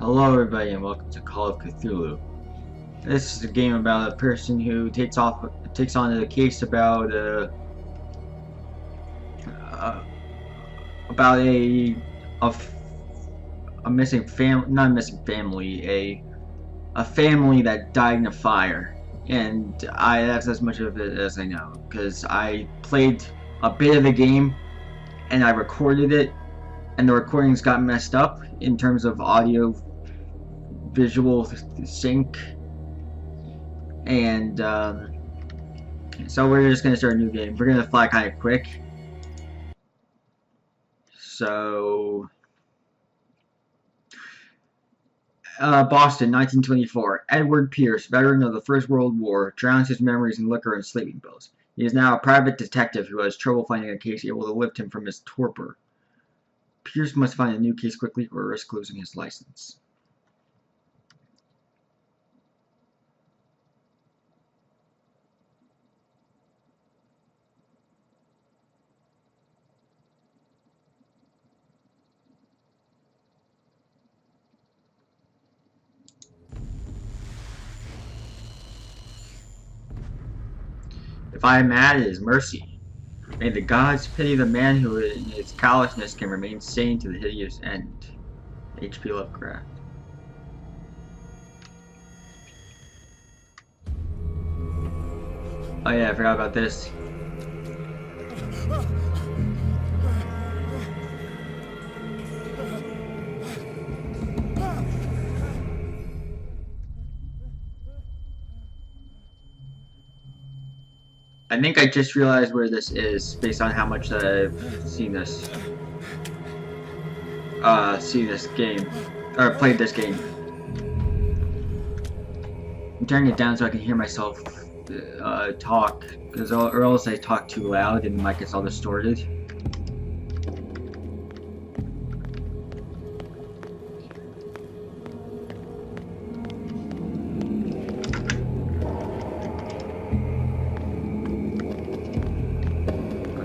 Hello everybody and welcome to Call of Cthulhu. This is a game about a person who takes on a case uh, about a, a missing not a missing family, a family that died in a fire. And that's as much of it as I know because I played a bit of the game and I recorded it, and the recordings got messed up in terms of audio visual sync, and so we're just gonna start a new game. We're gonna fly kind of quick. So Boston, 1924. Edward Pierce, veteran of the First World War, drowns his memories in liquor and sleeping pills. He is now a private detective who has trouble finding a case able to lift him from his torpor. Pierce must find a new case quickly or risk losing his license. If I am mad, it is mercy. May the gods pity the man who in his callousness can remain sane to the hideous end. H.P. Lovecraft. Oh yeah, I forgot about this. I think I just realized where this is based on how much I've seen this game, or played this game. I'm turning it down so I can hear myself talk, or else I talk too loud and the mic gets all distorted.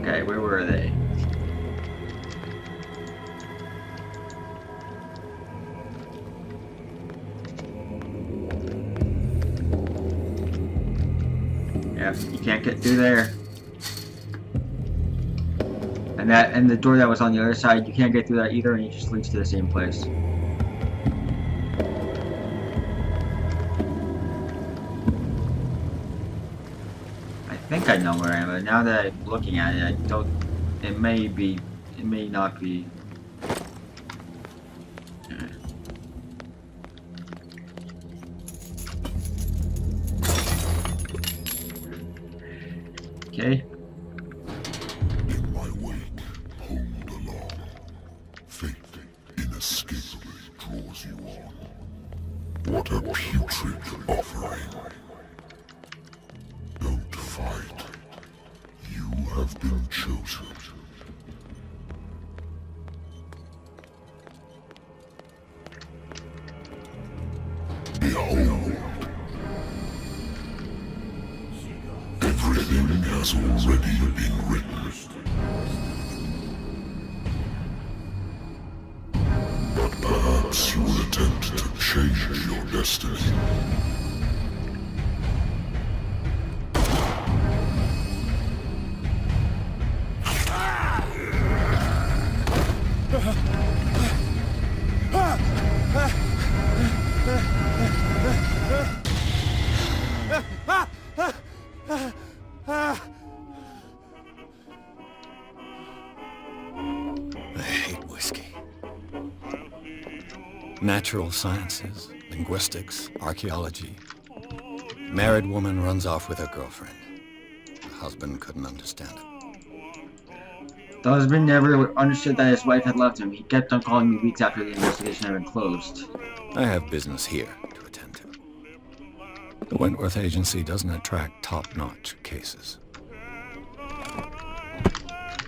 Okay, where were they? Yeah, you can't get through there. And the door that was on the other side, you can't get through that either, and it just leads to the same place. I think I know where I am, but now that I'm looking at it, I don't. It may not be. Okay. In my wake, hold along. Fate inescapably draws you on. What a putrid offering. Don't fight. You have been chosen. Behold. Everything has already been written. But perhaps you will attempt to change your destiny. I hate whiskey. Natural sciences, linguistics, archaeology. Married woman runs off with her girlfriend. The husband couldn't understand it. The husband never understood that his wife had left him. He kept on calling me weeks after the investigation had been closed. I have business here to attend to. The Wentworth Agency doesn't attract top-notch cases.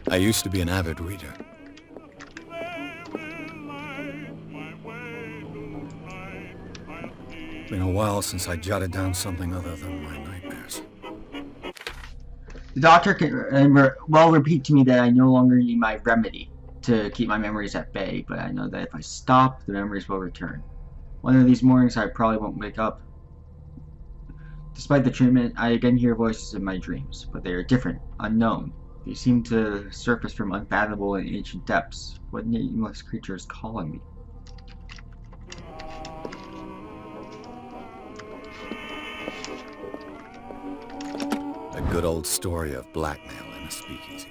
I used to be an avid reader. Been a while since I jotted down something other than my nightmares. The doctor can repeat to me that I no longer need my remedy to keep my memories at bay, but I know that if I stop, the memories will return. One of these mornings I probably won't wake up. Despite the treatment, I again hear voices in my dreams, but they are different, unknown. They seem to surface from unfathomable and ancient depths. What nameless creature is calling me? A good old story of blackmail in a speakeasy.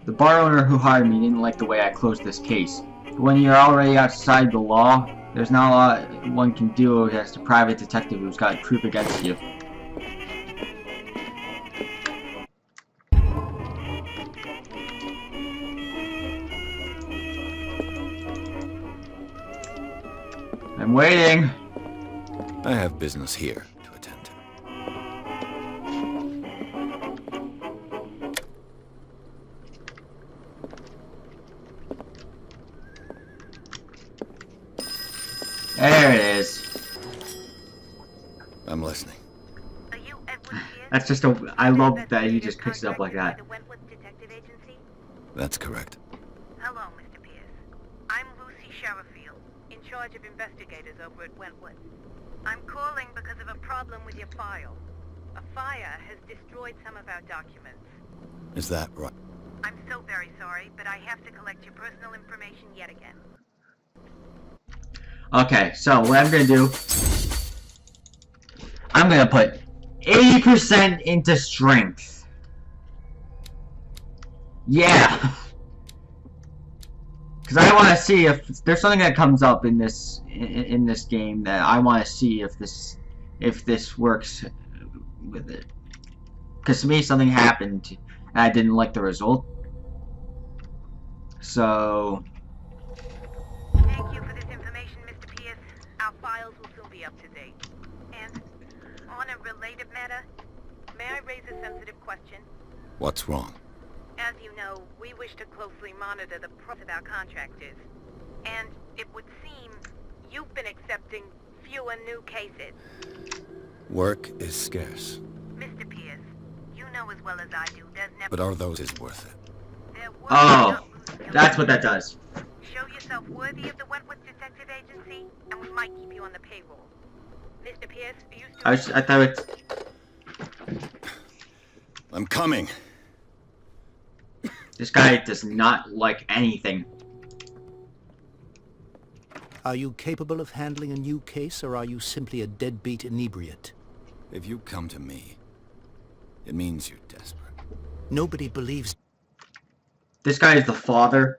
The bar owner who hired me didn't like the way I closed this case. But when you're already outside the law, there's not a lot one can do against a private detective who's got proof against you. I'm waiting. I have business here to attend to. There it is. I'm listening. Are you Edward Pierce? That's just a... I love that he just picks it up like that. The Wentworth Detective Agency? That's correct. Hello, Mr. Pierce. I'm Lucy Sherifield, in charge of investigators over at Wentworth. I'm calling because of a problem with your file. A fire has destroyed some of our documents. Is that right? I'm so very sorry, but I have to collect your personal information yet again. Okay, so what I'm gonna do... I'm gonna put 80% into strength. Yeah. Because I want to see if there's something that comes up in this game that I want to see if this works with it. Because to me something happened and I didn't like the result. So Thank you for this information, Mr. Pierce. Our files will soon be up to date. And on a related matter, may I raise a sensitive question? What's wrong? As you know, we wish to closely monitor the progress of our contractors. And it would seem you've been accepting fewer new cases. Work is scarce. Mr. Pierce, you know as well as I do, there's never... But are those is worth it? There will Oh, not lose that's what that does. Show yourself worthy of the Wentworth Detective Agency, and we might keep you on the payroll. Mr. Pierce, are you still... I thought it's... I'm coming. This guy does not like anything. Are you capable of handling a new case, or are you simply a deadbeat inebriate? If you come to me, it means you're desperate. Nobody believes... This guy is the father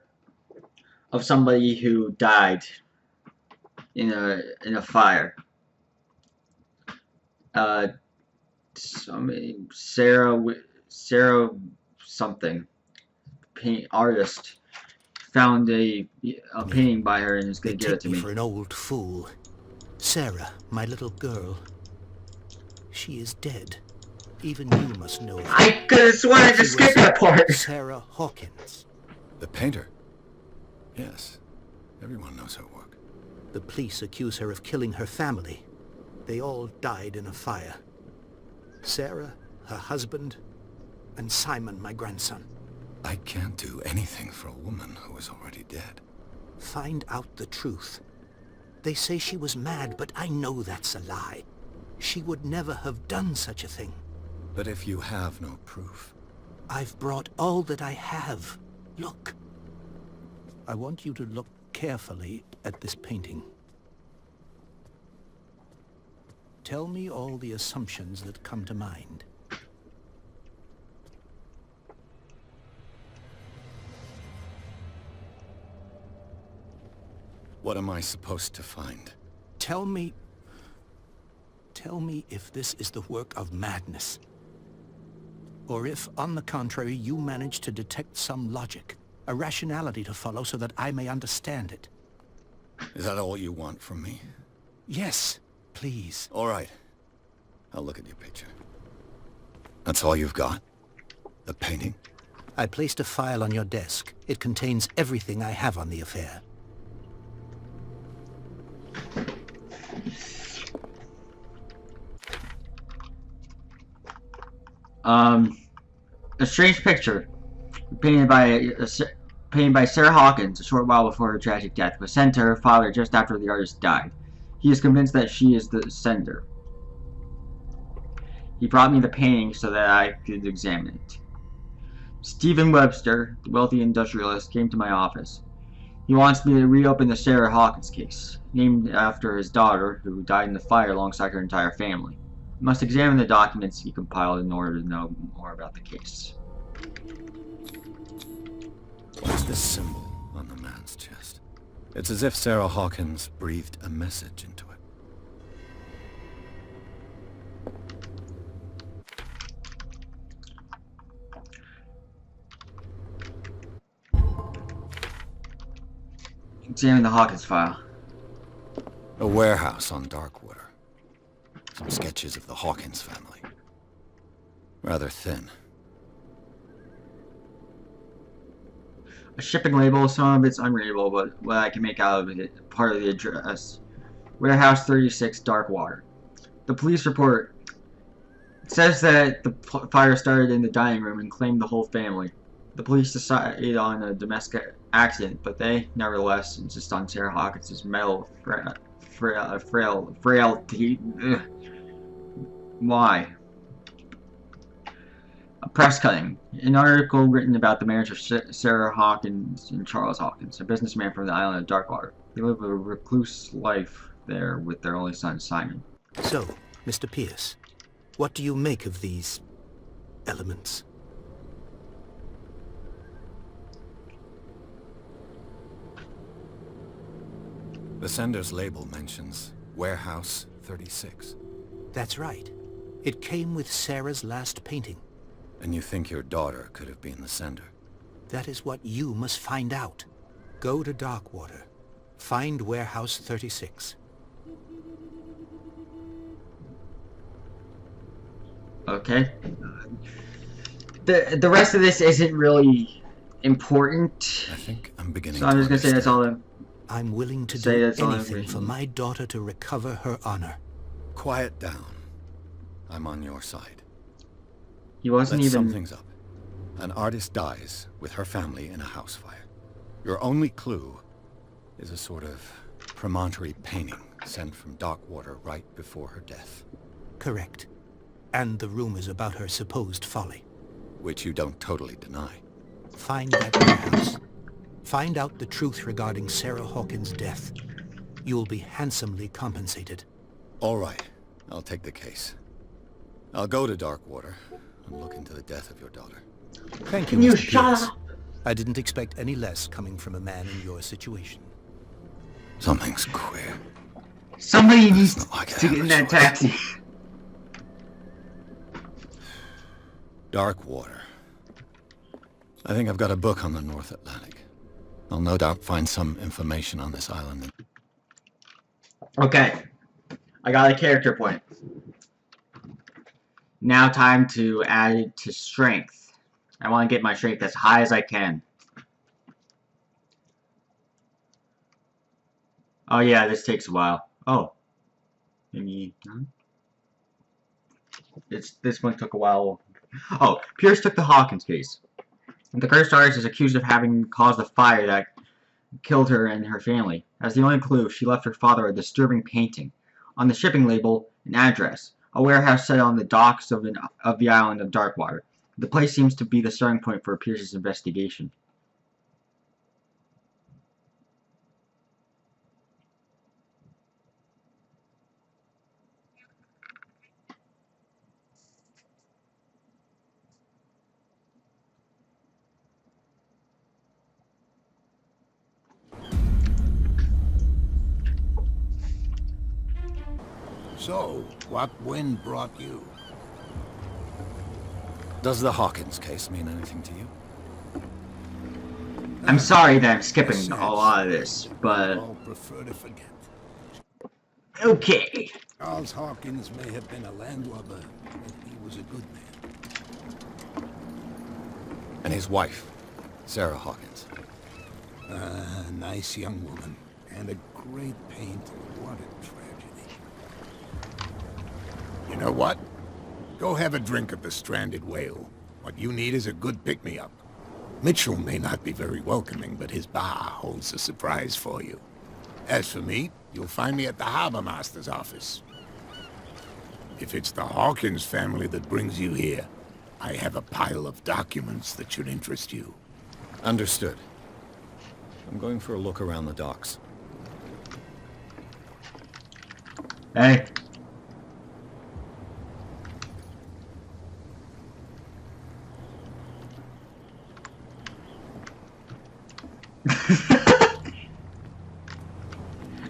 of somebody who died in a fire. Sarah something, paint artist, found a painting by her and is gonna give it to me. For an old fool. Sarah, my little girl. She is dead. Even you must know that. I could have sworn I just skipped that part. Sarah Hawkins. The painter? Yes. Everyone knows her work. The police accuse her of killing her family. They all died in a fire. Sarah, her husband, and Simon, my grandson. I can't do anything for a woman who is already dead. Find out the truth. They say she was mad, but I know that's a lie. She would never have done such a thing. But if you have no proof... I've brought all that I have. Look. I want you to look carefully at this painting. Tell me all the assumptions that come to mind. What am I supposed to find? Tell me if this is the work of madness. Or if, on the contrary, you manage to detect some logic, a rationality to follow so that I may understand it. Is that all you want from me? Yes, please. All right. I'll look at your picture. That's all you've got? The painting? I placed a file on your desk. It contains everything I have on the affair. A strange picture, painted by Sarah Hawkins a short while before her tragic death, was sent to her father just after the artist died. He is convinced that she is the sender. He brought me the painting so that I could examine it. Stephen Webster, the wealthy industrialist, came to my office. He wants me to reopen the Sarah Hawkins case, named after his daughter, who died in the fire alongside her entire family. I must examine the documents he compiled in order to know more about the case. What's this symbol on the man's chest? It's as if Sarah Hawkins breathed a message into it. Examine the Hawkins file. A warehouse on Darkwater. Some sketches of the Hawkins family. Rather thin. A shipping label, some of it's unreadable, but what I can make out of it, part of the address. Warehouse 36, Darkwater. The police report says that the fire started in the dining room and claimed the whole family. The police decided on a domestic accident, but they, nevertheless, insist on Sarah Hawkins' mental frailty. Ugh. Why? A press cutting. An article written about the marriage of Sarah Hawkins and Charles Hawkins, a businessman from the island of Darkwater. They live a recluse life there with their only son, Simon. So, Mr. Pierce, what do you make of these elements? The sender's label mentions Warehouse 36. That's right. It came with Sarah's last painting. And you think your daughter could have been the sender? That is what you must find out. Go to Darkwater. Find Warehouse 36. Okay. The rest of this isn't really important. I think I'm beginning So I'm just gonna say that's all. I'm willing to Say do that's all anything information. for my daughter to recover her honor. Quiet down. I'm on your side. He wasn't Let's sum even. things up. An artist dies with her family in a house fire. Your only clue is a sort of promontory painting sent from Darkwater right before her death. Correct. And the rumors about her supposed folly. Which you don't totally deny. Find that warehouse. Find out the truth regarding Sarah Hawkins' death. You'll be handsomely compensated. All right. I'll take the case. I'll go to Darkwater and look into the death of your daughter. Thank you, Can you Mr. shut Pierce. up? I didn't expect any less coming from a man in your situation. Something's queer. Somebody needs not like I to have get in a that choice. taxi. Darkwater. I think I've got a book on the North Atlantic. I'll no doubt find some information on this island. Okay. I got a character point. Now time to add it to strength. I want to get my strength as high as I can. Oh yeah, this takes a while. Oh. Maybe... This one took a while. Oh, Pierce took the Hawkins case. The cursed artist is accused of having caused the fire that killed her and her family. As the only clue, she left her father a disturbing painting. On the shipping label, an address. A warehouse set on the docks of the island of Darkwater. The place seems to be the starting point for Pierce's investigation. So, what wind brought you? Does the Hawkins case mean anything to you? I'm sorry that I'm skipping a lot of this, but... All prefer to forget. Okay. Charles Hawkins may have been a landlubber, but he was a good man. And his wife, Sarah Hawkins. A nice young woman, and a great painter. What a tragedy. You know what? Go have a drink at the Stranded Whale. What you need is a good pick-me-up. Mitchell may not be very welcoming, but his bar holds a surprise for you. As for me, you'll find me at the Harbor Master's office. If it's the Hawkins family that brings you here, I have a pile of documents that should interest you. Understood. I'm going for a look around the docks. Hey.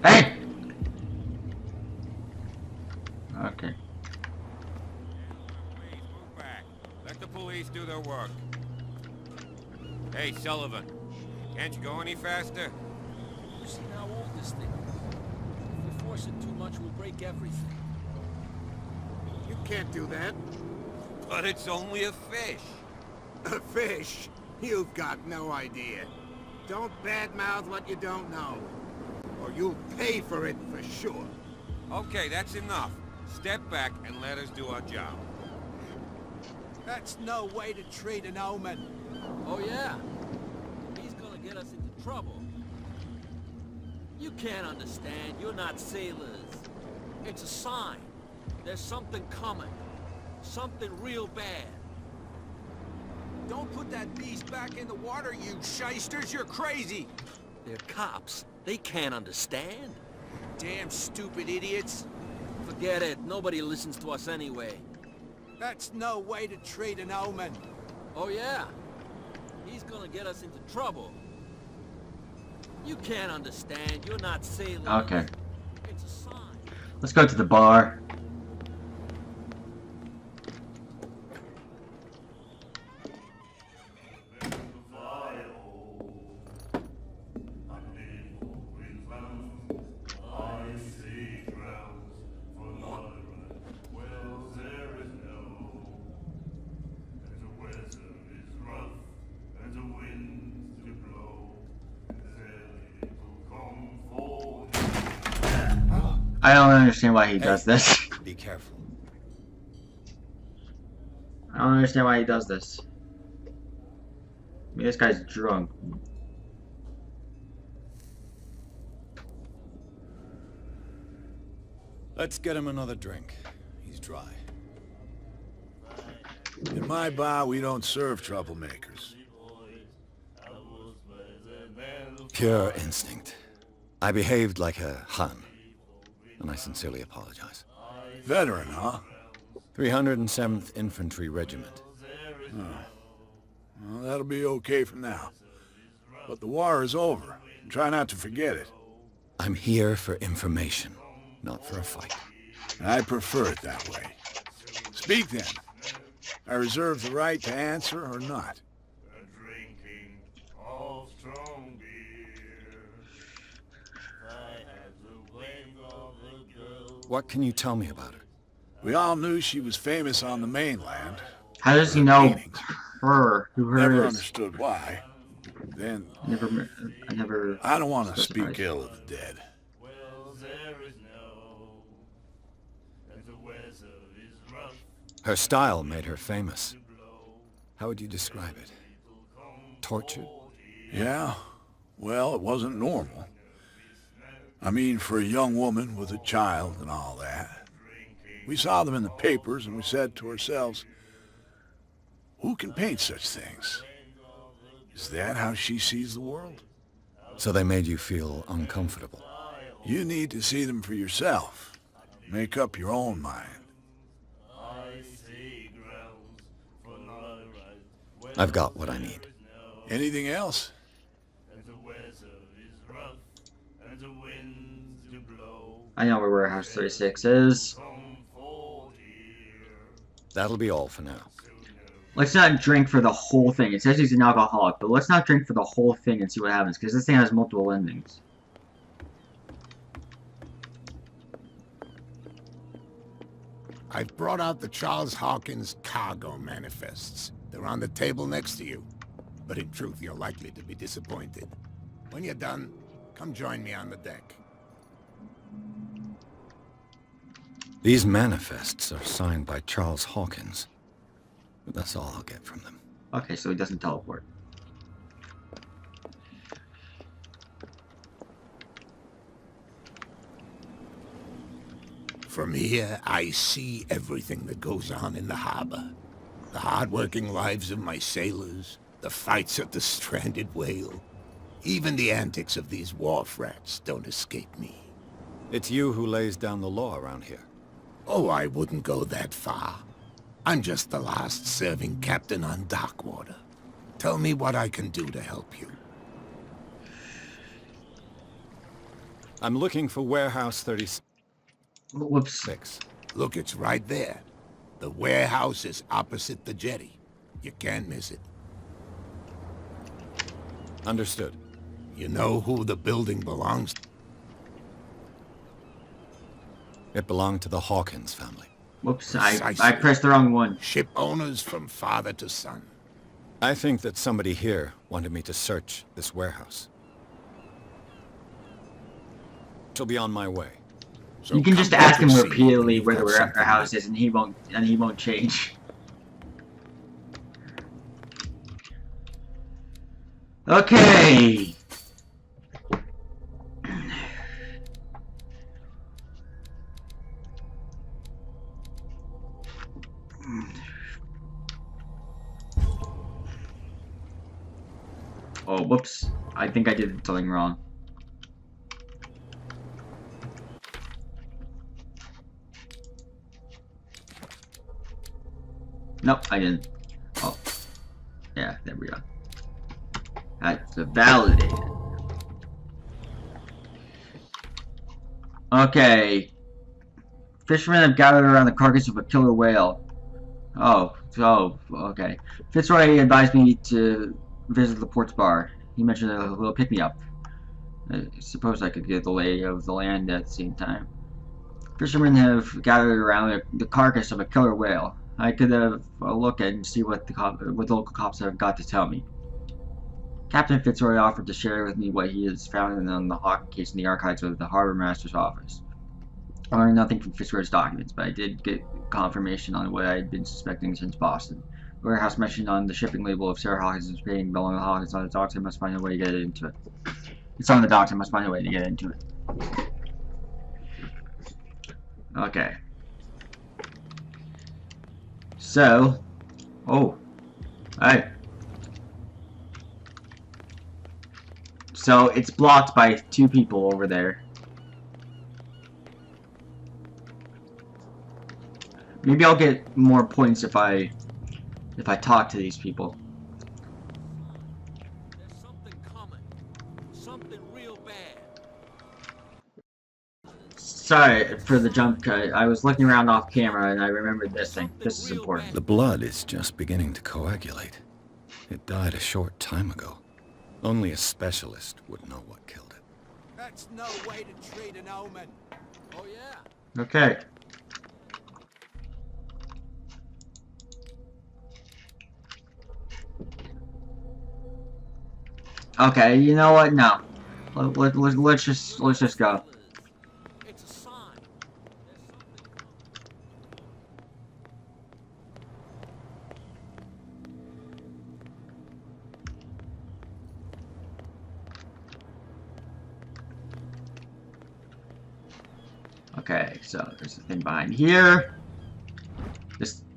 Hey. Okay. Move back. Let the police do their work. Hey, Sullivan. Can't you go any faster? You see how old this thing is? If we force it too much, we'll break everything. You can't do that. But it's only a fish. A fish? You've got no idea. Don't badmouth what you don't know. Or you'll pay for it for sure. Okay, that's enough. Step back and let us do our job. That's no way to treat an omen. Oh yeah? He's gonna get us into trouble. You can't understand. You're not sailors. It's a sign. There's something coming. Something real bad. Don't put that beast back in the water, you shysters. You're crazy. They're cops. They can't understand. Damn stupid idiots. Forget it. Nobody listens to us anyway. That's no way to treat an omen. Oh yeah? He's gonna get us into trouble. You can't understand. You're not sailors. Okay. It's a sign. Let's go to the bar. I don't understand why he does this. Be careful. I don't understand why he does this. I mean, this guy's drunk. Let's get him another drink. He's dry. In my bar, we don't serve troublemakers. Pure instinct. I behaved like a Hun, and I sincerely apologize. Veteran, huh? 307th Infantry Regiment. Well, that'll be okay for now. But the war is over. Try not to forget it. I'm here for information, not for a fight. I prefer it that way. Speak then. I reserve the right to answer or not. Drinking all strong beer. I had the wave of the girl. What can you tell me about her? We all knew she was famous on the mainland. How does he know Paintings. her? Who her Never is? understood why. Then, I never. I don't want to specified. speak ill of the dead. Well, there is no, and the weather is rough. Her style made her famous. How would you describe it? Tortured? Yeah? Well, it wasn't normal. I mean, for a young woman with a child and all that. We saw them in the papers and we said to ourselves, who can paint such things? Is that how she sees the world? So they made you feel uncomfortable. You need to see them for yourself. Make up your own mind. I've got what I need. Anything else? I know where Warehouse 36 is. That'll be all for now. Let's not drink for the whole thing. It says he's an alcoholic, but let's not drink for the whole thing and see what happens, because this thing has multiple endings. I've brought out the Charles Hawkins cargo manifests. They're on the table next to you. But in truth, you're likely to be disappointed. When you're done, come join me on the deck. These manifests are signed by Charles Hawkins. But that's all I'll get from them. Okay, so he doesn't teleport. From here, I see everything that goes on in the harbor. The hard-working lives of my sailors, the fights of the stranded whale. Even the antics of these wharf rats don't escape me. It's you who lays down the law around here. Oh, I wouldn't go that far. I'm just the last serving captain on Darkwater. Tell me what I can do to help you. I'm looking for Warehouse 36. Whoops. Look, it's right there. The warehouse is opposite the jetty. You can't miss it. Understood. You know who the building belongs to? It belonged to the Hawkins family. Whoops, I pressed the wrong one. Ship owners from father to son. I think that somebody here wanted me to search this warehouse. She'll be on my way. So You can come just back ask him and see repeatedly if where the you've got something warehouse that- is, and he won't change. Okay. Oh, whoops. I think I did something wrong. Nope, I didn't. Oh. Yeah, there we go. That's validated. Okay. Fishermen have gathered around the carcass of a killer whale. Oh, okay. Fitzroy advised me to visit the port's bar. He mentioned a little pick-me-up. I suppose I could get the lay of the land at the same time. Fishermen have gathered around the carcass of a killer whale. I could have a look and see what the local cops have got to tell me. Captain Fitzroy offered to share with me what he has found on the Hawk case in the archives of the Harbor Master's office. I learned nothing from Fitzroy's documents, but I did get confirmation on what I had been suspecting since Boston. The warehouse mentioned on the shipping label of Sarah Hawkins is paying Bell and Hawkins on the docks. I must find a way to get into it. It's on the docks. I must find a way to get into it. Okay. So, oh, alright. So it's blocked by two people over there. Maybe I'll get more points if I talk to these people. There's something coming. Something real bad. Sorry for the jump cut. I was looking around off camera and I remembered this thing. This is important. The blood is just beginning to coagulate. It died a short time ago. Only a specialist would know what killed it. That's no way to treat an omen. Oh yeah. Okay. Okay, you know what? No. Let's just go. It's a sign. Okay, so there's a thing behind here.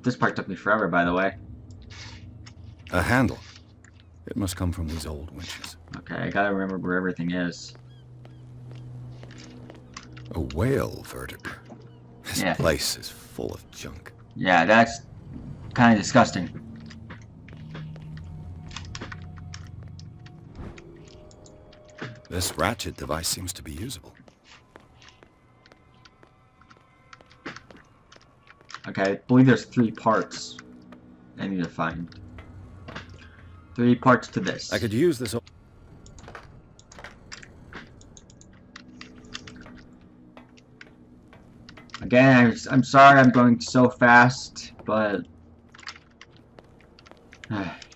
This part took me forever, by the way. A handle. It must come from these old winches. Okay, I gotta remember where everything is. A whale vertebra. This Yeah. place is full of junk. Yeah, that's kind of disgusting. This ratchet device seems to be usable. Okay, I believe there's 3 parts I need to find. 3 parts to this. I could use this. Again, I'm sorry I'm going so fast, but...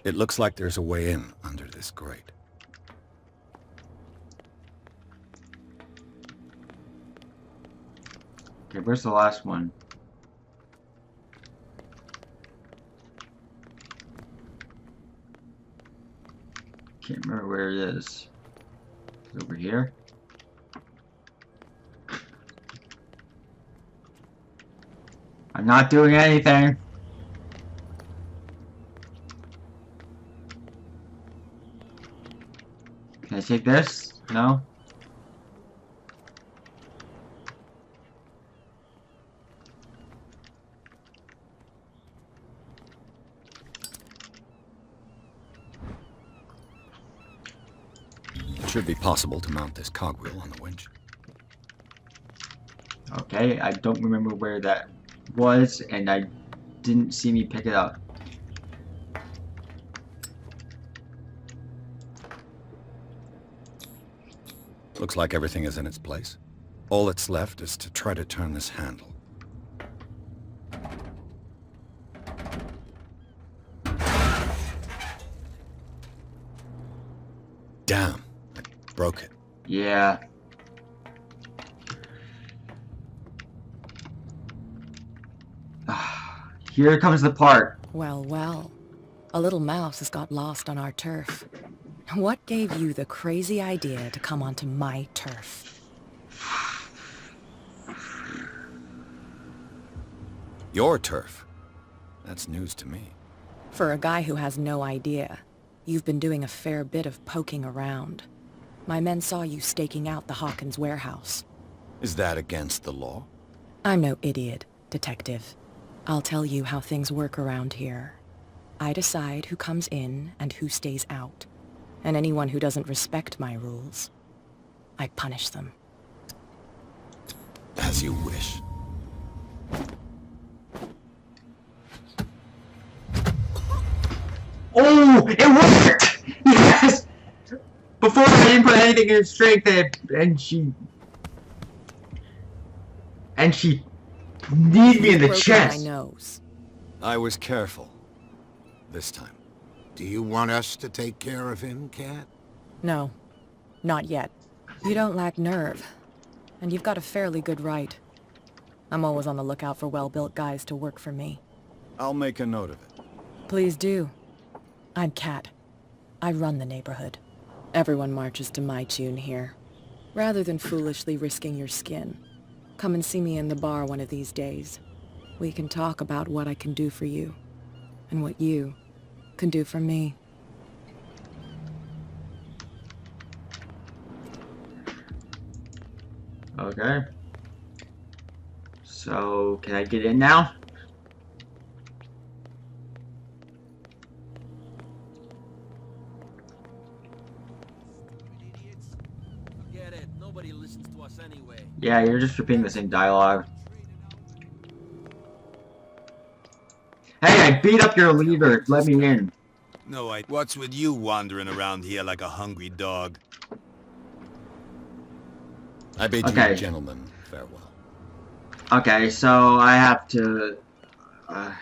It looks like there's a way in under this grate. Okay, where's the last one? Can't remember where it is. It's over here. I'm not doing anything. Can I take this? No? It should be possible to mount this cogwheel on the winch. Okay, I don't remember where that was, and I didn't see me pick it up. Looks like everything is in its place. All that's left is to try to turn this handle. Damn, I broke it. Yeah. Here comes the part. Well, well. A little mouse has got lost on our turf. What gave you the crazy idea to come onto my turf? Your turf? That's news to me. For a guy who has no idea, you've been doing a fair bit of poking around. My men saw you staking out the Hawkins warehouse. Is that against the law? I'm no idiot, detective. I'll tell you how things work around here. I decide who comes in and who stays out. And anyone who doesn't respect my rules, I punish them. As you wish. Oh, it worked! Yes! Before I didn't put anything in strength, and she kneed me in the chest. My nose. I was careful. This time. Do you want us to take care of him, Cat? No, not yet. You don't lack nerve, and you've got a fairly good right. I'm always on the lookout for well-built guys to work for me. I'll make a note of it. Please do. I'm Cat. I run the neighborhood. Everyone marches to my tune here. Rather than foolishly risking your skin, come and see me in the bar one of these days. We can talk about what I can do for you, and what you can do for me. Okay. So, can I get in now? Forget it. Nobody listens to us anyway. Yeah, you're just repeating the same dialogue. Hey, I beat up your leader. Let me in. No, what's with you wandering around here like a hungry dog? I bid Okay. you, gentlemen, farewell. Okay, so I have to... I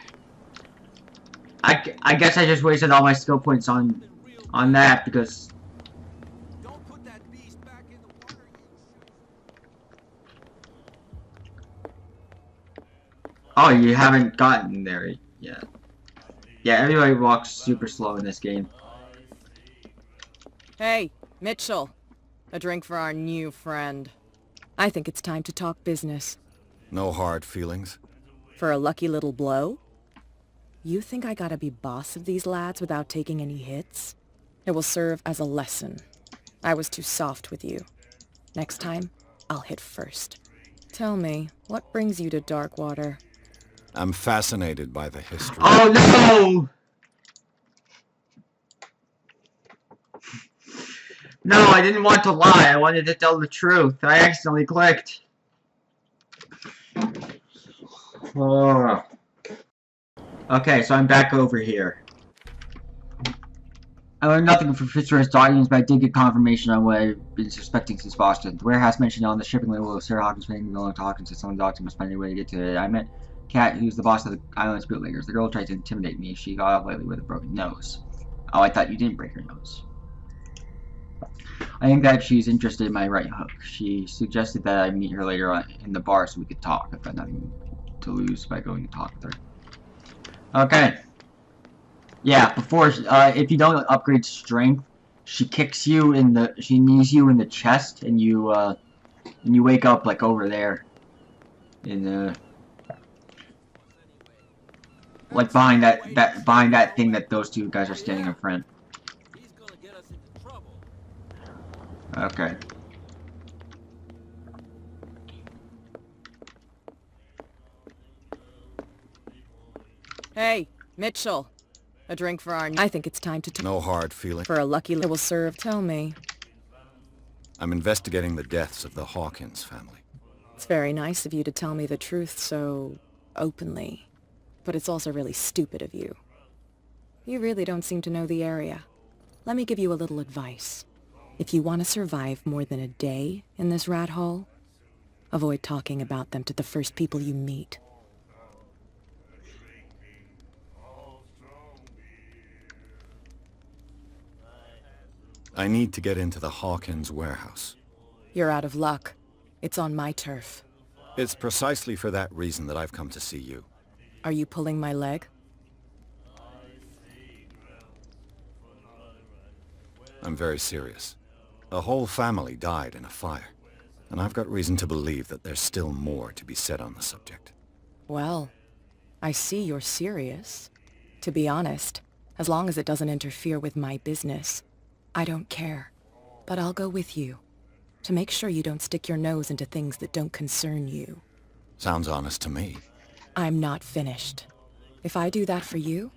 guess I just wasted all my skill points on that because... Don't put that beast back in the water, Oh, you haven't gotten there yet. Yeah, everybody walks super slow in this game. Hey, Mitchell. A drink for our new friend. I think it's time to talk business. No hard feelings. For a lucky little blow? You think I gotta be boss of these lads without taking any hits? It will serve as a lesson. I was too soft with you. Next time, I'll hit first. Tell me, what brings you to Darkwater? I'm fascinated by the history. Oh no! No, I didn't want to lie. I wanted to tell the truth. I accidentally clicked. Oh. Okay, so I'm back over here. I learned nothing from Fitzgerald's documents, but I did get confirmation on what I've been suspecting since Boston. The warehouse mentioned on the shipping label of Sarah Hawkins paying belonging to Hawkins, and some documents must find a way to get to it. I met Kat, who's the boss of the island's bootleggers. The girl tried to intimidate me. She got off lately with a broken nose. Oh, I thought you didn't break her nose. I think that she's interested in my right hook. She suggested that I meet her later on in the bar so we could talk. I've got nothing to lose by going to talk with her. Okay. Yeah, before, if you don't upgrade strength, she kicks you in the, she knees you in the chest, and you wake up, like, over there. In the... Like behind that thing that those two guys are standing in front. He's gonna get us into trouble. Okay. Hey, Mitchell. A drink for our... I think it's time to... No hard feeling. For a lucky... It will serve. Tell me. I'm investigating the deaths of the Hawkins family. It's very nice of you to tell me the truth so... openly. But it's also really stupid of you. You really don't seem to know the area. Let me give you a little advice. If you want to survive more than a day in this rat hole, avoid talking about them to the first people you meet. I need to get into the Hawkins warehouse. You're out of luck. It's on my turf. It's precisely for that reason that I've come to see you. Are you pulling my leg? I'm very serious. A whole family died in a fire, and I've got reason to believe that there's still more to be said on the subject. Well, I see you're serious. To be honest, as long as it doesn't interfere with my business, I don't care. But I'll go with you, to make sure you don't stick your nose into things that don't concern you. Sounds honest to me. I'm not finished. If I do that for you,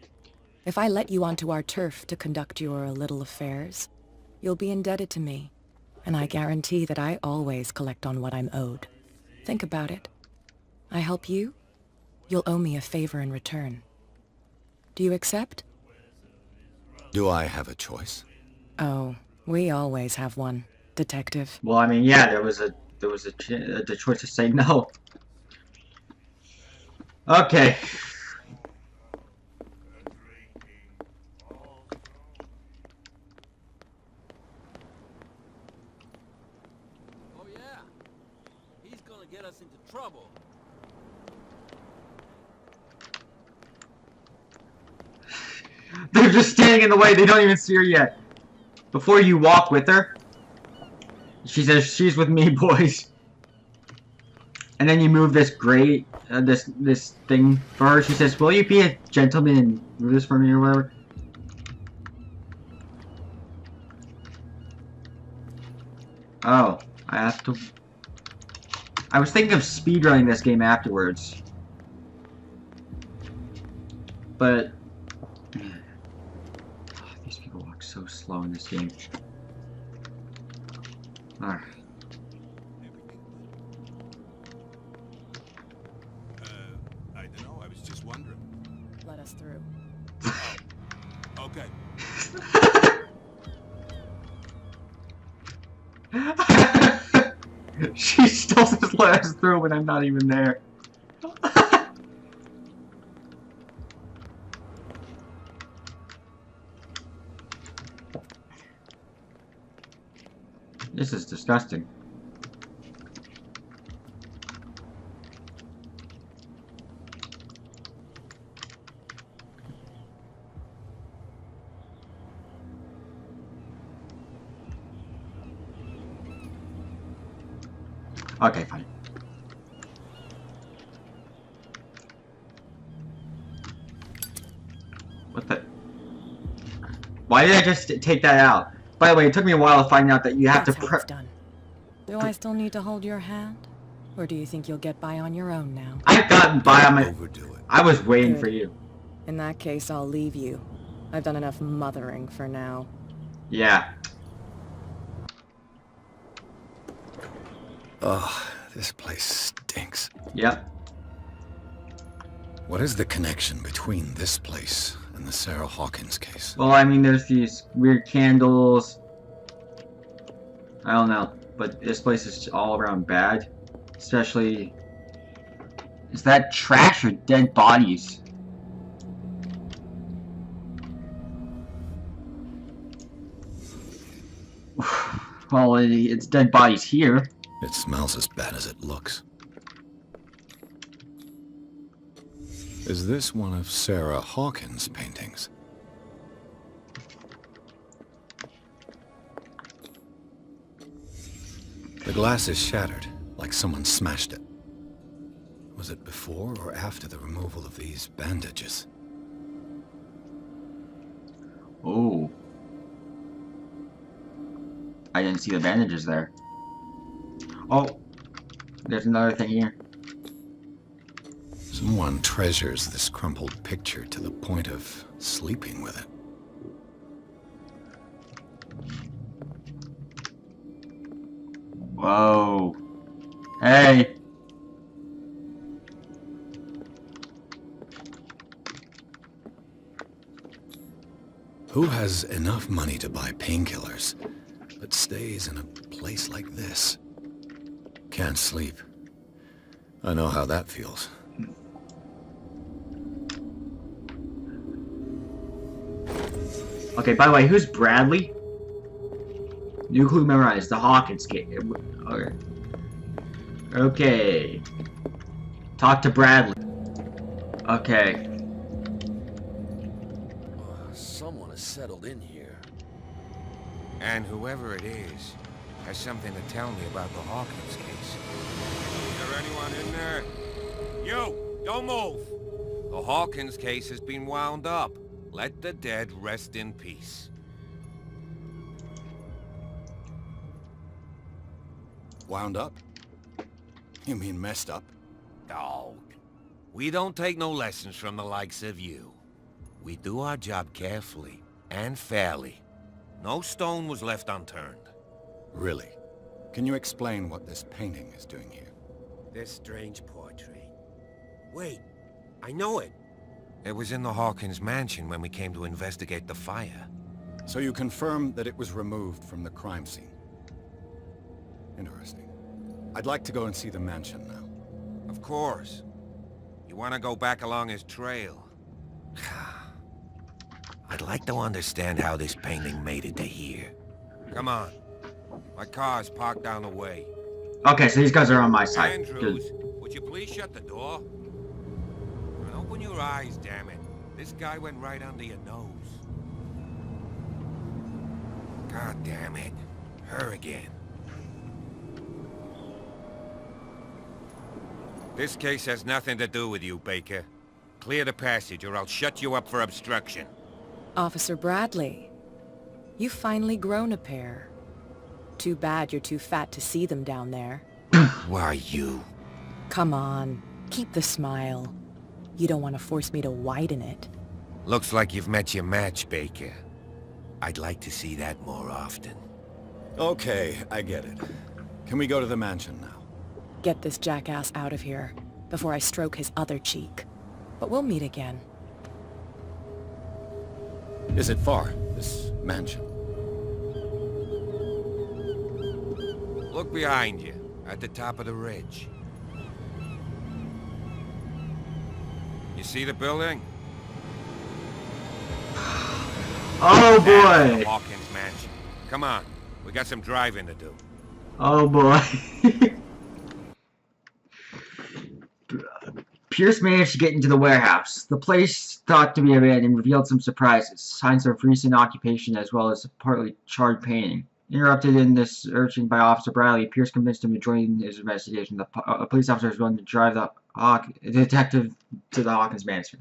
if I let you onto our turf to conduct your little affairs, you'll be indebted to me, and I guarantee that I always collect on what I'm owed. Think about it. I help you, you'll owe me a favor in return. Do you accept? Do I have a choice? Oh, we always have one, Detective. Well, I mean, yeah, there was the choice to say no. Okay. Oh yeah. He's gonna get us into trouble. They're just standing in the way. They don't even see her yet. Before you walk with her, she says, "She's with me, boys." And then you move this grate, this thing for her. She says, "Will you be a gentleman and move this for me or whatever?" Oh, I have to. I was thinking of speedrunning this game afterwards, but these people walk so slow in this game. Alright. I don't know, I was just wondering. Let us through. Okay. She still says let us through when I'm not even there. This is disgusting. Okay, fine. What the? Why did I just take that out? By the way, it took me a while to find out that you have That's to how it's done. Do I still need to hold your hand? Or do you think you'll get by on your own now? I've gotten by on my... Overdo it. I was waiting Good. for you. In that case, I'll leave you. I've done enough mothering for now. Yeah. Ugh, this place stinks. Yep. What is the connection between this place and the Sarah Hawkins case? Well, I mean, there's these weird candles. I don't know. But this place is all around bad. Especially... Is that trash or dead bodies? Well, it's dead bodies here. It smells as bad as it looks. Is this one of Sarah Hawkins' paintings? The glass is shattered, like someone smashed it. Was it before or after the removal of these bandages? Oh. I didn't see the bandages there. Oh. There's another thing here. Someone treasures this crumpled picture to the point of sleeping with it. Whoa. Hey. Who has enough money to buy painkillers, but stays in a place like this? Can't sleep. I know how that feels. Okay, by the way, who's Bradley? New clue memorized. The Hawkins case. Okay. Okay. Talk to Bradley. Okay. Someone has settled in here. And whoever it is has something to tell me about the Hawkins case. Is there anyone in there? You! Don't move! The Hawkins case has been wound up. Let the dead rest in peace. Wound up? You mean messed up? Dog. We don't take no lessons from the likes of you. We do our job carefully and fairly. No stone was left unturned. Really? Can you explain what this painting is doing here? This strange portrait. Wait, I know it. It was in the Hawkins mansion when we came to investigate the fire. So you confirm that it was removed from the crime scene? Interesting. I'd like to go and see the mansion now. Of course. You want to go back along his trail? I'd like to understand how this painting made it to here. Come on. My car's parked down the way. Okay, so these guys are on my side. Andrews, Good. would you please shut the door? And open your eyes, damn it. This guy went right under your nose. God damn it. Her again. This case has nothing to do with you, Baker. Clear the passage or I'll shut you up for obstruction. Officer Bradley, you've finally grown a pair. Too bad you're too fat to see them down there. Why you? Come on, keep the smile. You don't want to force me to widen it. Looks like you've met your match, Baker. I'd like to see that more often. Okay, I get it. Can we go to the mansion now? Get this jackass out of here before I stroke his other cheek. But we'll meet again. Is it far, this mansion? Look behind you, at the top of the ridge. You see the building? Oh That's the boy! Hawkins mansion. Come on, we got some driving to do. Oh boy. Pierce managed to get into the warehouse. The place, thought to be abandoned, revealed some surprises. Signs of recent occupation as well as a partly charred painting. Interrupted in this searching by Officer Bradley, Pierce convinced him to join his investigation. The police officer was willing to drive the detective to the Hawkins mansion.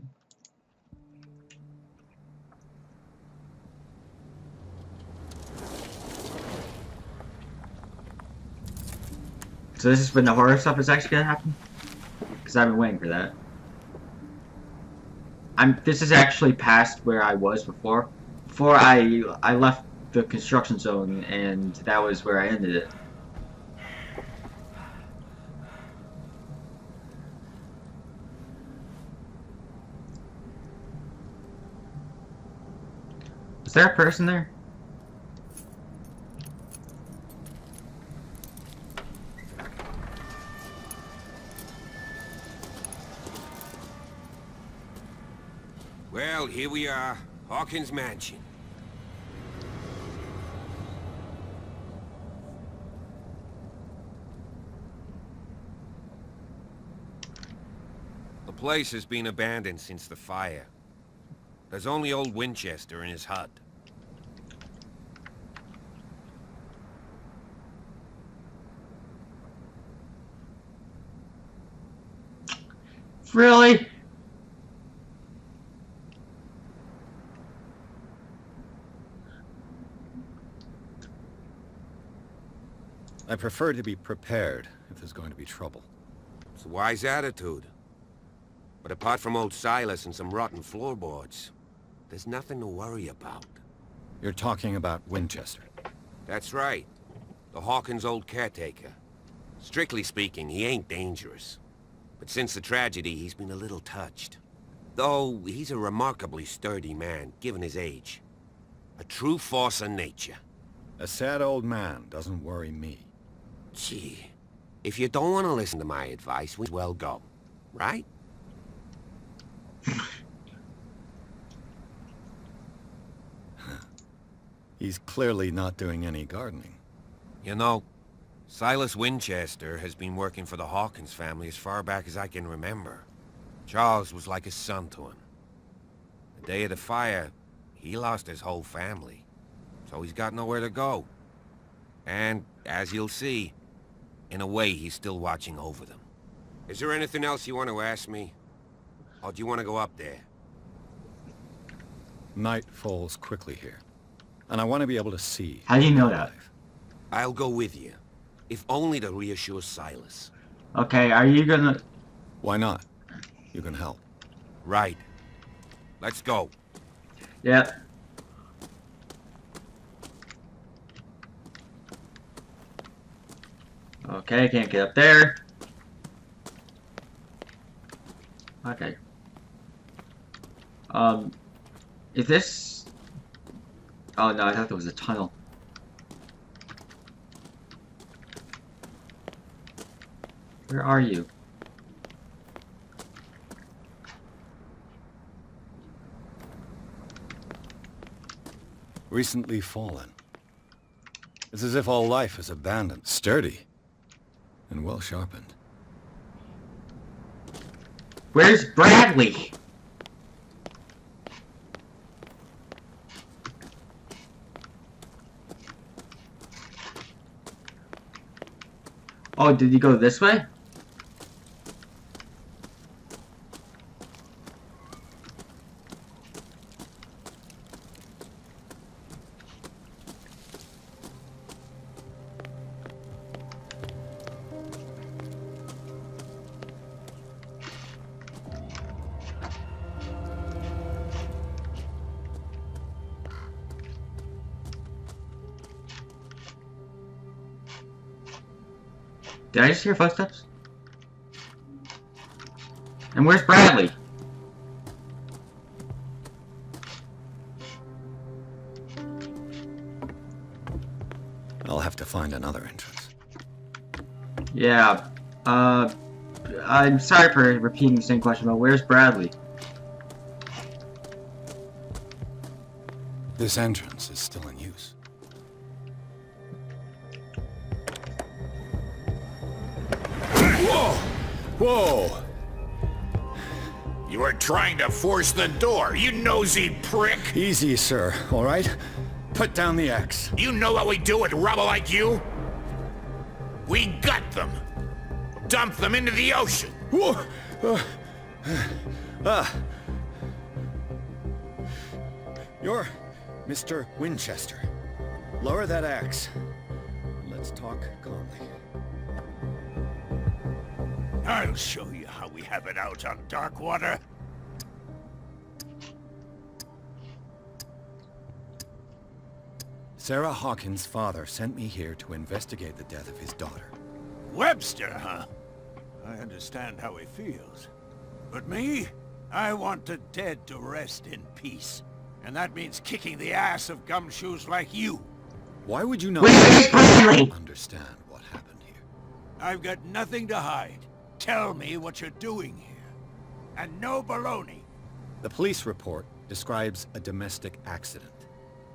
So this is when the horror stuff is actually gonna happen? Because I've been waiting for that. This is actually past where I was before. Before I left the construction zone, and that was where I ended it. Is there a person there? Well, here we are. Hawkins mansion. The place has been abandoned since the fire. There's only old Winchester in his hut. Really? I prefer to be prepared if there's going to be trouble. It's a wise attitude. But apart from old Silas and some rotten floorboards, there's nothing to worry about. You're talking about Winchester. That's right. The Hawkins' old caretaker. Strictly speaking, he ain't dangerous. But since the tragedy, he's been a little touched. Though, he's a remarkably sturdy man, given his age. A true force of nature. A sad old man doesn't worry me. Gee, if you don't want to listen to my advice, we well go. Right? He's clearly not doing any gardening. You know, Silas Winchester has been working for the Hawkins family as far back as I can remember. Charles was like a son to him. The day of the fire, he lost his whole family. So he's got nowhere to go. And, as you'll see, in a way he's still watching over them. Is there anything else you want to ask me? Or do you want to go up there? Night falls quickly here, and I want to be able to see. How do you know that? I'll go with you, if only to reassure Silas. Okay, are you gonna... Why not? You can help. Right. Let's go. Yep. Okay, can't get up there. Okay. Is this... Oh no, I thought there was a tunnel. Where are you? Recently fallen. It's as if all life is abandoned. Sturdy. And well sharpened. Where's Bradley? Oh, did he go this way? Did I just hear footsteps? And where's Bradley? I'll have to find another entrance. Yeah, I'm sorry for repeating the same question, but where's Bradley? This entrance is still in use. Whoa! You were trying to force the door, you nosy prick! Easy, sir, all right? Put down the axe. You know what we do with rubble like you? We gut them. Dump them into the ocean. Whoa! You're Mr. Winchester. Lower that axe. Let's talk calmly. I'll show you how we have it out on Darkwater. Sarah Hawkins' father sent me here to investigate the death of his daughter. Webster, huh? I understand how he feels. But me? I want the dead to rest in peace. And that means kicking the ass of gumshoes like you. Why would you not understand what happened here? I've got nothing to hide. Tell me what you're doing here. And no baloney. The police report describes a domestic accident.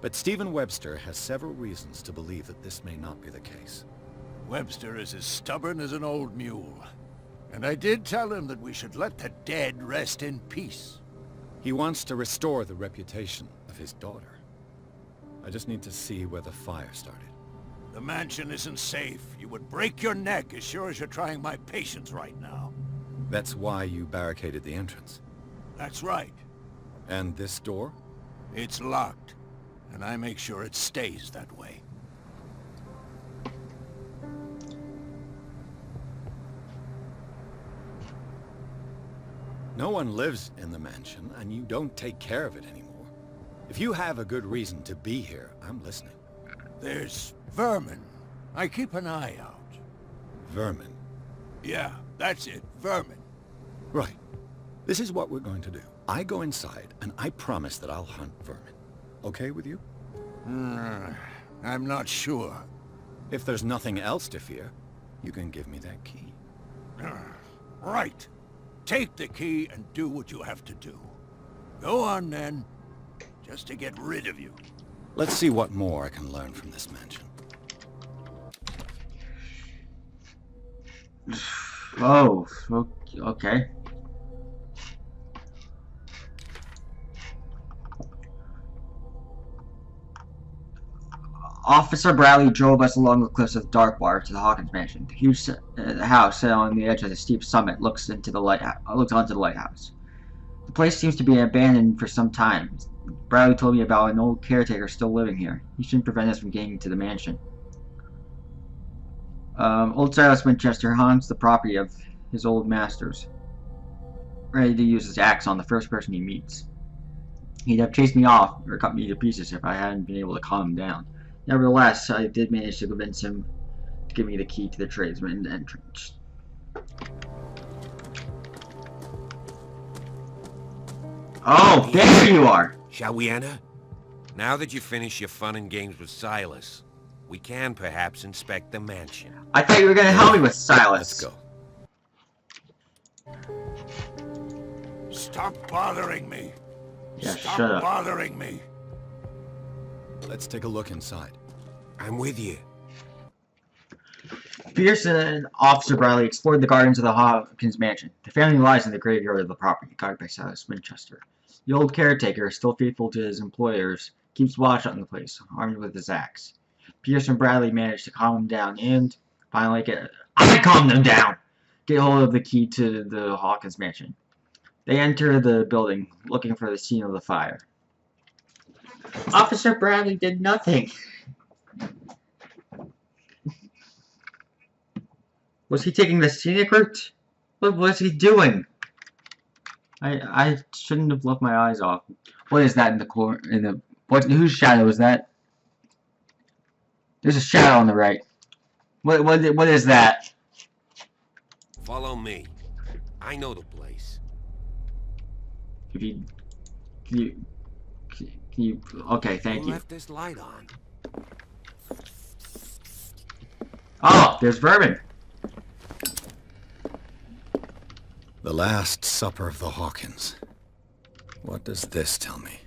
But Stephen Webster has several reasons to believe that this may not be the case. Webster is as stubborn as an old mule. And I did tell him that we should let the dead rest in peace. He wants to restore the reputation of his daughter. I just need to see where the fire started. The mansion isn't safe. You would break your neck as sure as you're trying my patience right now. That's why you barricaded the entrance. That's right. And this door? It's locked. And I make sure it stays that way. No one lives in the mansion, and you don't take care of it anymore. If you have a good reason to be here, I'm listening. There's vermin. I keep an eye out. Vermin. Yeah, that's it, vermin. Right. This is what we're going to do. I go inside, and I promise that I'll hunt vermin. Okay with you? I'm not sure. If there's nothing else to fear, you can give me that key. Right. Take the key and do what you have to do. Go on, then. Just to get rid of you. Let's see what more I can learn from this mansion. Oh, okay. Officer Bradley drove us along the cliffs of Darkwater to the Hawkins mansion. The huge house set on the edge of the steep summit looks onto the lighthouse. The place seems to be abandoned for some time. Bradley told me about an old caretaker still living here. He shouldn't prevent us from getting to the mansion. Old Silas Winchester haunts the property of his old masters, ready to use his axe on the first person he meets. He'd have chased me off or cut me to pieces if I hadn't been able to calm him down. Nevertheless, I did manage to convince him to give me the key to the tradesman entrance. Oh, there you are! Shall we enter? Now that you finish your fun and games with Silas, we can perhaps inspect the mansion. I thought you were gonna help me with Silas. Let's go. Stop bothering me. Yeah, Stop shut up. bothering me. Let's take a look inside. I'm with you. Pearson and Officer Bradley explored the gardens of the Hawkins mansion. The family lies in the graveyard of the property, guarded by Silas Winchester. The old caretaker, still faithful to his employers, keeps watch on the place, armed with his axe. Pearson and Bradley manage to calm him down and finally calmed him down! Get hold of the key to the Hawkins mansion. They enter the building, looking for the scene of the fire. Officer Bradley did nothing. Was he taking the scenic route? What was he doing? I shouldn't have left my eyes off. What is that in the corner? Whose shadow is that? There's a shadow on the right. What is that? Follow me. I know the place. Can you okay, thank Who you. left this light on? Oh, there's vermin. The Last Supper of the Hawkins. What does this tell me?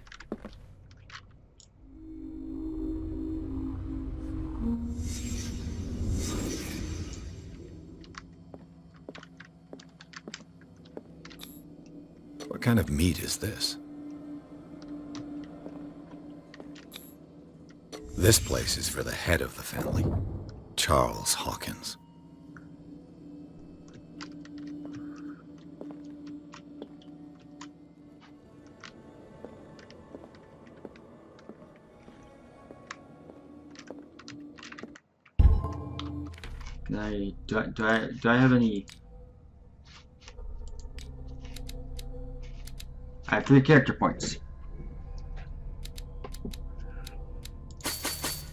What kind of meat is this? This place is for the head of the family, Charles Hawkins. Do I have any? I have 3 character points. Let's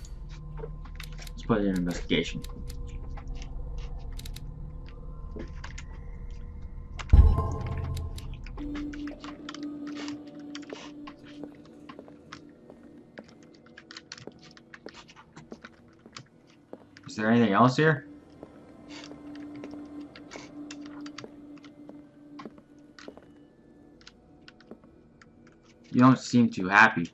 put it in investigation. Is there anything else here? You don't seem too happy.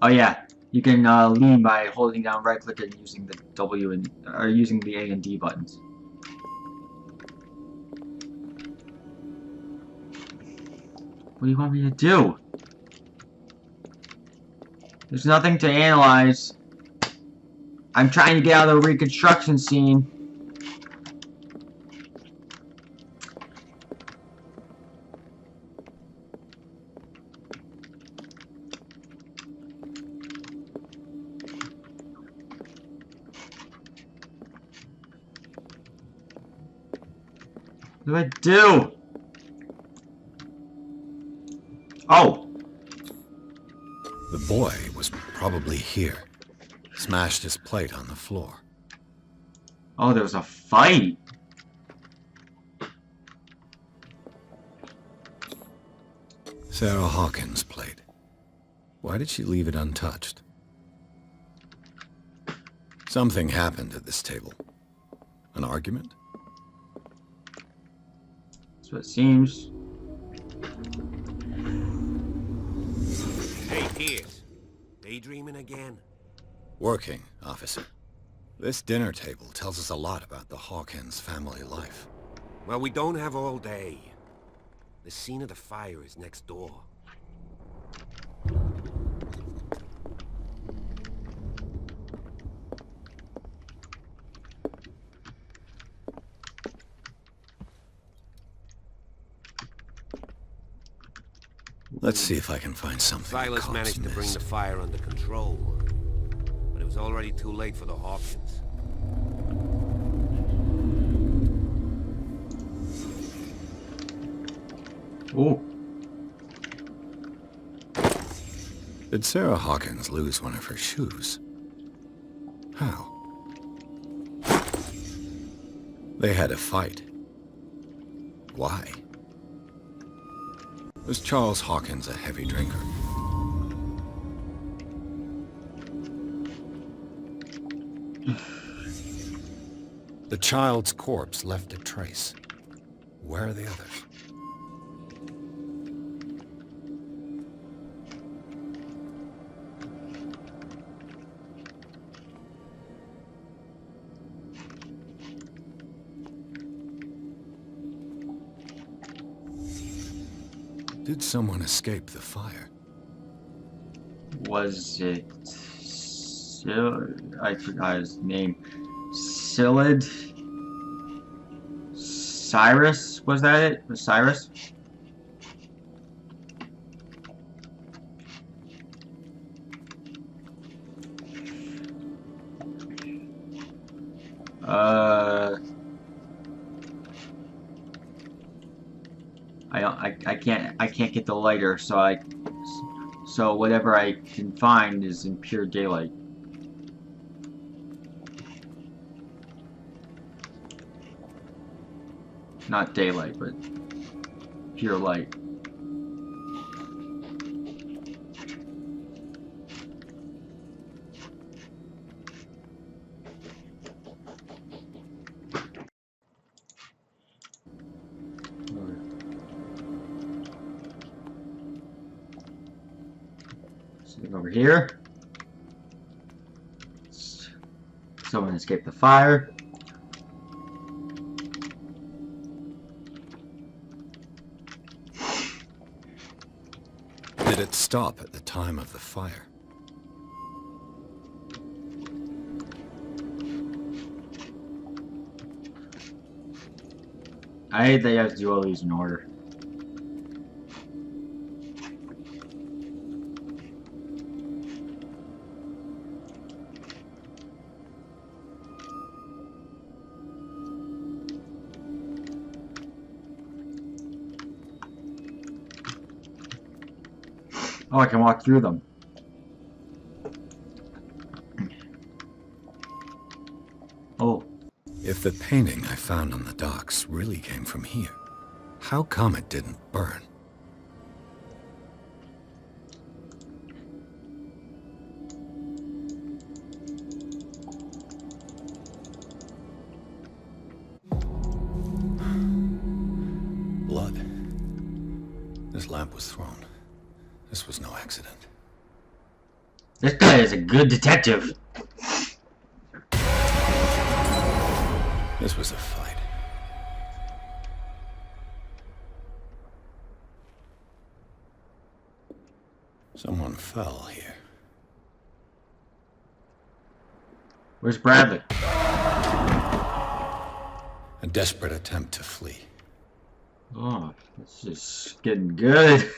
Oh yeah, you can lean by holding down right click and using the W and or using the A and D buttons. What do you want me to do? There's nothing to analyze. I'm trying to get out of the reconstruction scene. do I do? Oh! The boy was probably here. Smashed his plate on the floor. Oh, there was a fight. Sarah Hawkins' plate. Why did she leave it untouched? Something happened at this table. An argument? That's what it seems. Hey, Pierce. Daydreaming again? Working, officer. This dinner table tells us a lot about the Hawkins family life. Well, we don't have all day. The scene of the fire is next door. Let's see if I can find something. Silas managed to bring the fire under control, but it was already too late for the Hawkins. Ooh. Did Sarah Hawkins lose one of her shoes? How? They had a fight. Why? Was Charles Hawkins a heavy drinker? The child's corpse left a trace. Where are the others? Did someone escape the fire? Was it... I forgot his name. Silid? Cyrus? Was that it? Was Cyrus? I can't get the lighter, so whatever I can find is in pure daylight. Not daylight, but pure light. Over here. Someone escaped the fire. Did it stop at the time of the fire? I hate that you have to do all these in order. Oh, I can walk through them. Oh. If the painting I found on the docks really came from here, how come it didn't burn? Blood. This lamp was thrown. This was no accident. This guy is a good detective. This was a fight. Someone fell here. Where's Bradley? A desperate attempt to flee. Oh, this is getting good.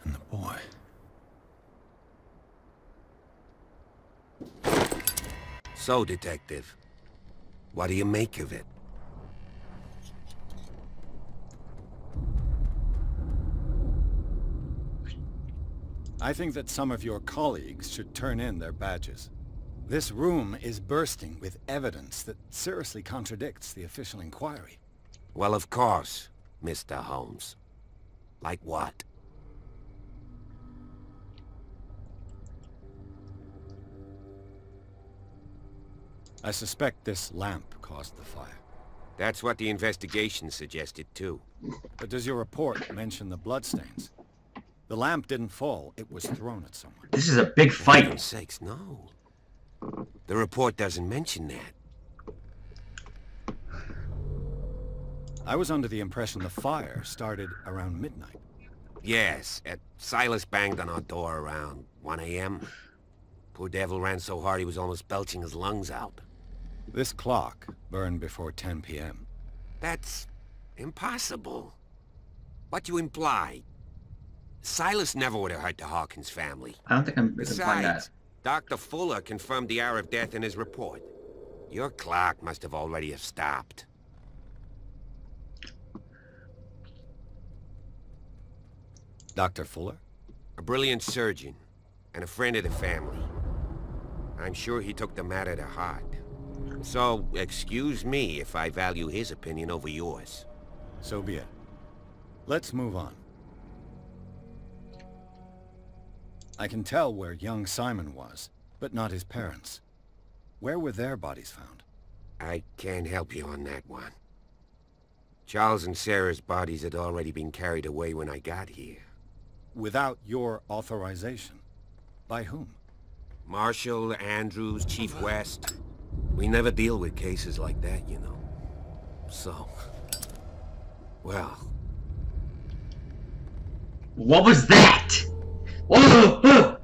And the boy. So, Detective, what do you make of it? I think that some of your colleagues should turn in their badges. This room is bursting with evidence that seriously contradicts the official inquiry. Well, of course, Mr. Holmes. Like what? I suspect this lamp caused the fire. That's what the investigation suggested, too. But does your report mention the bloodstains? The lamp didn't fall, it was thrown at someone. This is a big For fight. heaven's sakes, no. The report doesn't mention that. I was under the impression the fire started around midnight. Yes, Silas banged on our door around 1 a.m. Poor devil ran so hard he was almost belching his lungs out. This clock burned before 10 p.m. That's impossible. What you imply? Silas never would have hurt the Hawkins family. I don't think I'm implying that. Besides, Dr. Fuller confirmed the hour of death in his report. Your clock must have already have stopped. Dr. Fuller? A brilliant surgeon, and a friend of the family. I'm sure he took the matter to heart. So, excuse me if I value his opinion over yours. So be it. Let's move on. I can tell where young Simon was, but not his parents. Where were their bodies found? I can't help you on that one. Charles and Sarah's bodies had already been carried away when I got here. Without your authorization? By whom? Marshall, Andrews, Chief West. We never deal with cases like that, you know. So... well... What was that? Whoa! Whoa.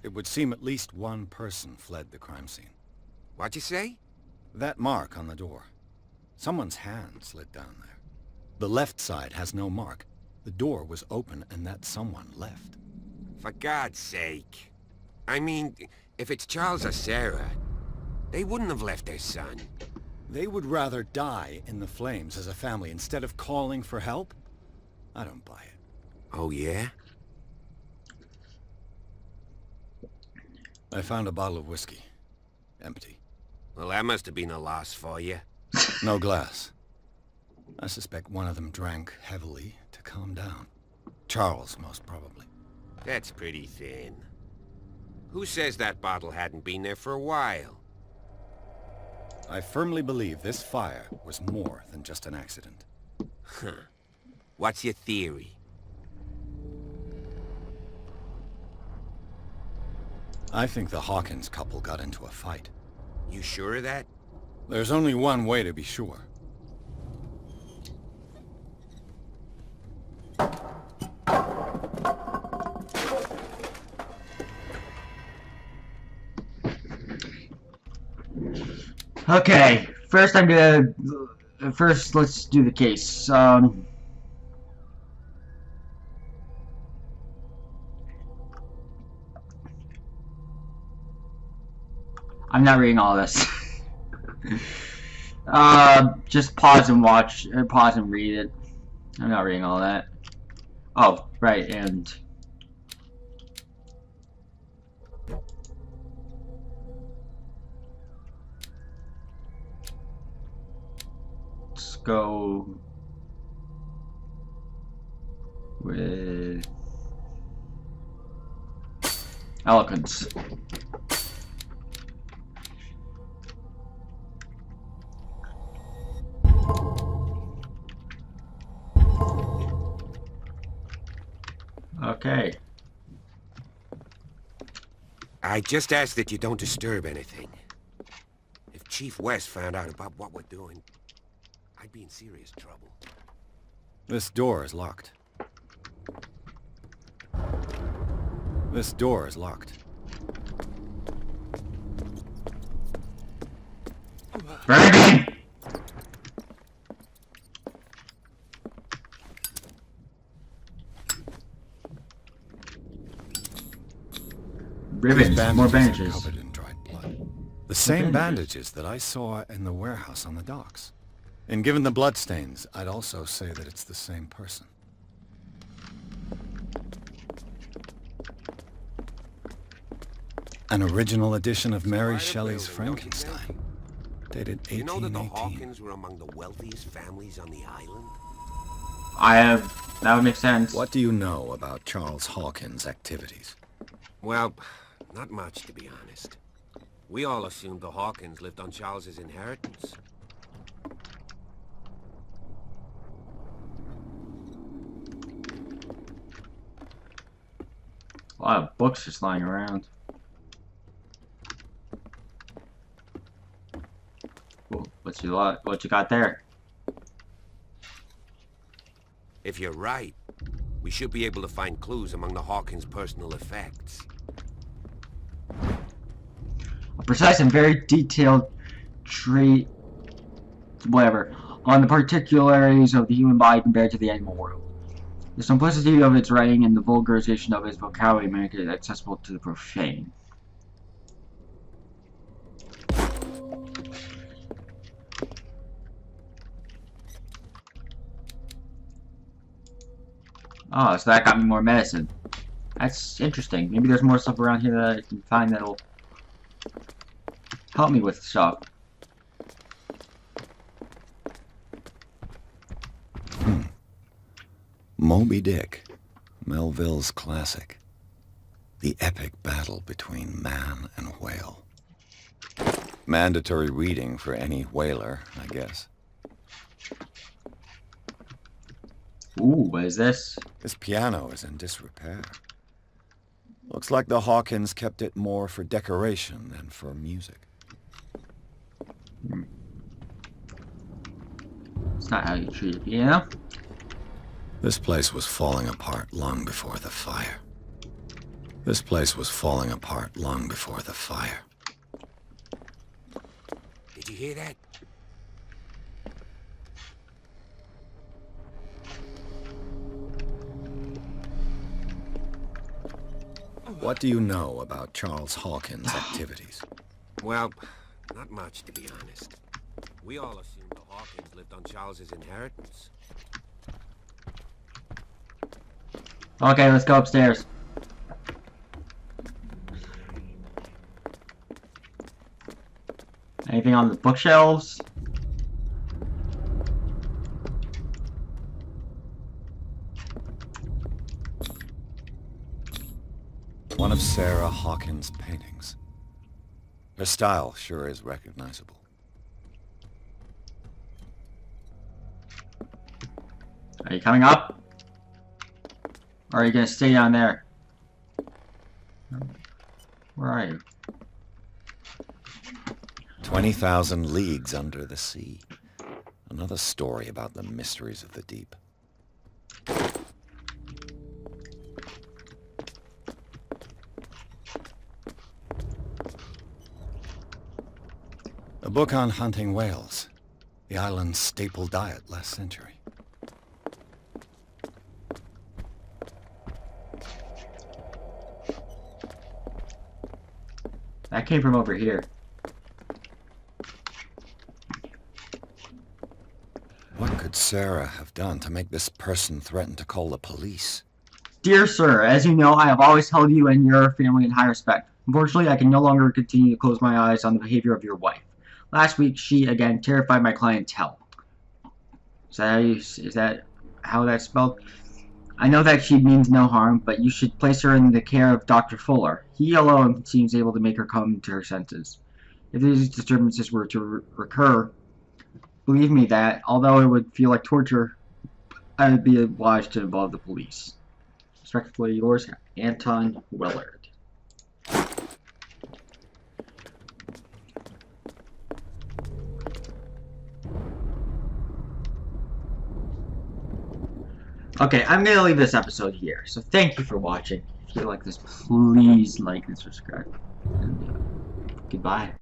It would seem at least one person fled the crime scene. What'd you say? That mark on the door. Someone's hand slid down there. The left side has no mark. The door was open and that someone left. For God's sake. I mean, if it's Charles or Sarah, they wouldn't have left their son. They would rather die in the flames as a family instead of calling for help? I don't buy it. Oh, yeah? I found a bottle of whiskey. Empty. Well, that must have been a loss for you. No glass. I suspect one of them drank heavily to calm down. Charles, most probably. That's pretty thin. Who says that bottle hadn't been there for a while? I firmly believe this fire was more than just an accident. Huh. What's your theory? I think the Hawkins couple got into a fight. You sure of that? There's only one way to be sure. Okay, first let's do the case. I'm not reading all this. Just pause and watch, or pause and read it. I'm not reading all that. Oh, right, and... let's go with eloquence. Okay. I just ask that you don't disturb anything. If Chief West found out about what we're doing, I'd be in serious trouble. This door is locked. This door is locked. Burning! Ribbons, more Are bandages. covered in dried blood. The same bandages that I saw in the warehouse on the docks. And given the bloodstains, I'd also say that it's the same person. An original edition of Mary Shelley's Frankenstein, dated 1818. You know that the Hawkins were among the wealthiest families on the island? That would make sense. What do you know about Charles Hawkins' activities? Well, not much, to be honest. We all assumed the Hawkins lived on Charles's inheritance. A lot of books just lying around. Ooh, what you got there? If you're right, we should be able to find clues among the Hawkins' personal effects. A precise and very detailed trait, whatever, on the particularities of the human body compared to the animal world. The simplicity of its writing and the vulgarization of its vocabulary make it accessible to the profane. Oh, so that got me more medicine. That's interesting. Maybe there's more stuff around here that I can find that'll help me with stuff. Moby Dick, Melville's classic. The epic battle between man and whale. Mandatory reading for any whaler, I guess. Ooh, what is this? This piano is in disrepair. Looks like the Hawkins kept it more for decoration than for music. It's not how you treat a piano. This place was falling apart long before the fire. This place was falling apart long before the fire. Did you hear that? What do you know about Charles Hawkins' activities? Well, not much, to be honest. We all assumed the Hawkins lived on Charles's inheritance. Okay, let's go upstairs. Anything on the bookshelves? One of Sarah Hawkins' paintings. Her style sure is recognizable. Are you coming up? Or are you gonna stay down there? Where are you? 20,000 leagues under the sea. Another story about the mysteries of the deep. A book on hunting whales. The island's staple diet last century. That came from over here. What could Sarah have done to make this person threaten to call the police? Dear sir, as you know, I have always held you and your family in high respect. Unfortunately, I can no longer continue to close my eyes on the behavior of your wife. Last week, she again terrified my clientele. Is that how that's spelled? I know that she means no harm, but you should place her in the care of Dr. Fuller. He alone seems able to make her come to her senses. If these disturbances were to recur, believe me that, although it would feel like torture, I would be obliged to involve the police. Respectfully yours, Anton Willard. Okay, I'm going to leave this episode here. So thank you for watching. If you like this, please like and subscribe. And goodbye.